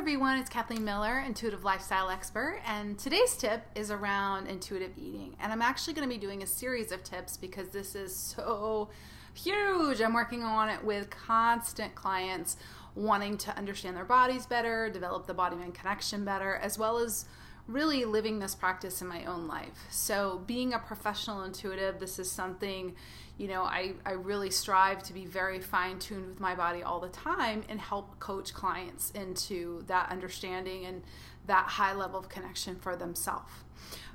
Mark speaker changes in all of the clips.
Speaker 1: everyone, it's Kathleen Miller, intuitive lifestyle expert, and today's tip is around intuitive eating. And I'm actually going to be doing a series of tips because this is so huge. I'm working on it with constant clients wanting to understand their bodies better, develop the body-mind connection better, as well as really living this practice in my own life. So being a professional intuitive, this is something, I really strive to be very fine-tuned with my body all the time and help coach clients into that understanding and that high level of connection for themselves.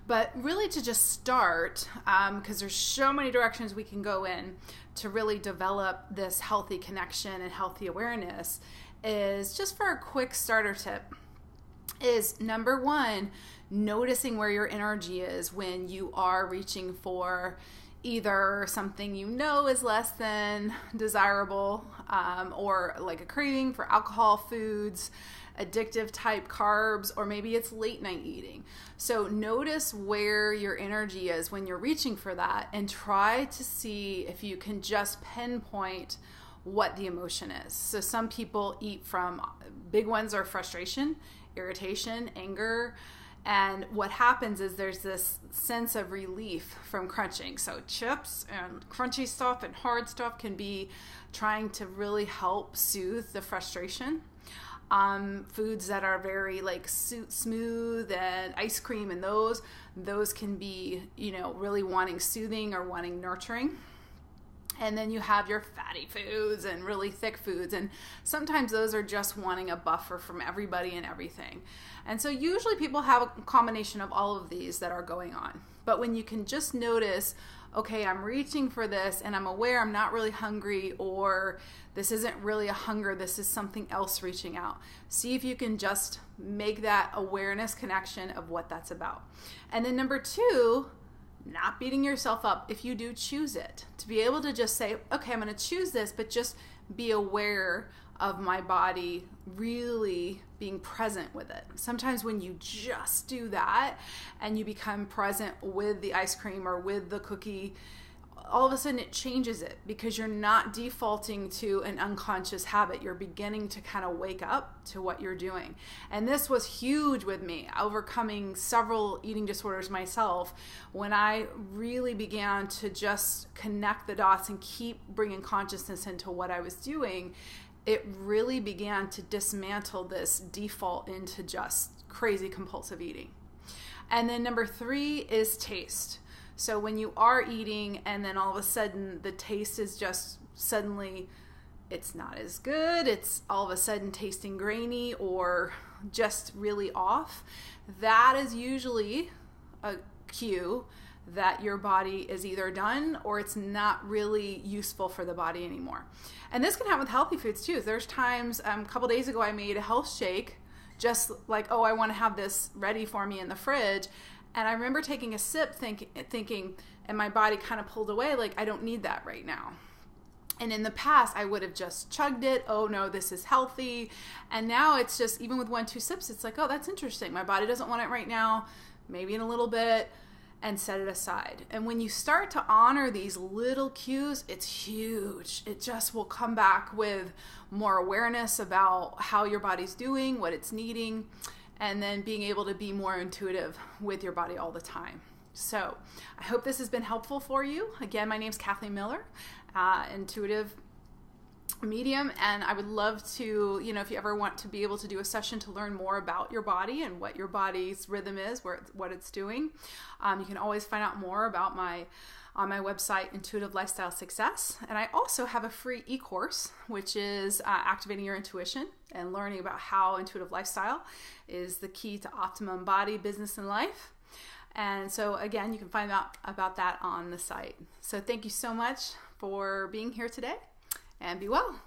Speaker 1: But really to just start, because there's so many directions we can go in to really develop this healthy connection and healthy awareness, is just for a quick starter tip, is number one, noticing where your energy is when you are reaching for either something is less than desirable, or like a craving for alcohol, foods, addictive type carbs, or maybe it's late night eating. So notice where your energy is when you're reaching for that and try to see if you can just pinpoint what the emotion is. So some people eat from, big ones are frustration, irritation, anger, and what happens is there's this sense of relief from crunching. So chips and crunchy stuff and hard stuff can be trying to really help soothe the frustration. Foods that are very smooth and ice cream and those can be, really wanting soothing or wanting nurturing. And then you have your fatty foods and really thick foods. And sometimes those are just wanting a buffer from everybody and everything. And so usually people have a combination of all of these that are going on. But when you can just notice, okay, I'm reaching for this and I'm aware I'm not really hungry, or this isn't really a hunger, this is something else reaching out. See if you can just make that awareness connection of what that's about. And then number two, not beating yourself up if you do choose it. To be able to just say, okay, I'm going to choose this, but just be aware of my body really being present with it. Sometimes when you just do that and you become present with the ice cream or with the cookie, all of a sudden it changes it because you're not defaulting to an unconscious habit. You're beginning to kind of wake up to what you're doing. And this was huge with me, overcoming several eating disorders myself. When I really began to just connect the dots and keep bringing consciousness into what I was doing, it really began to dismantle this default into just crazy compulsive eating. And then number three is taste. So when you are eating and then all of a sudden the taste is just suddenly, it's not as good, it's all of a sudden tasting grainy or just really off, that is usually a cue that your body is either done or it's not really useful for the body anymore. And this can happen with healthy foods too. There's times, a couple days ago I made a health shake, just like, oh, I want to have this ready for me in the fridge. And I remember taking a sip thinking, and my body kind of pulled away, like, I don't need that right now. And in the past, I would have just chugged it. Oh no, this is healthy. And now it's just, even with 1-2 sips, it's like, oh, that's interesting. My body doesn't want it right now, maybe in a little bit, and set it aside. And when you start to honor these little cues, it's huge. It just will come back with more awareness about how your body's doing, what it's needing, and then being able to be more intuitive with your body all the time. So I hope this has been helpful for you. Again, my name is Kathleen Miller, intuitive medium, and I would love to, if you ever want to be able to do a session to learn more about your body and what your body's rhythm is, what it's doing, you can always find out more about on my website, Intuitive Lifestyle Success. And I also have a free e-course, which is activating your intuition and learning about how intuitive lifestyle is the key to optimum body, business, and life. And so again, you can find out about that on the site. So thank you so much for being here today, and be well.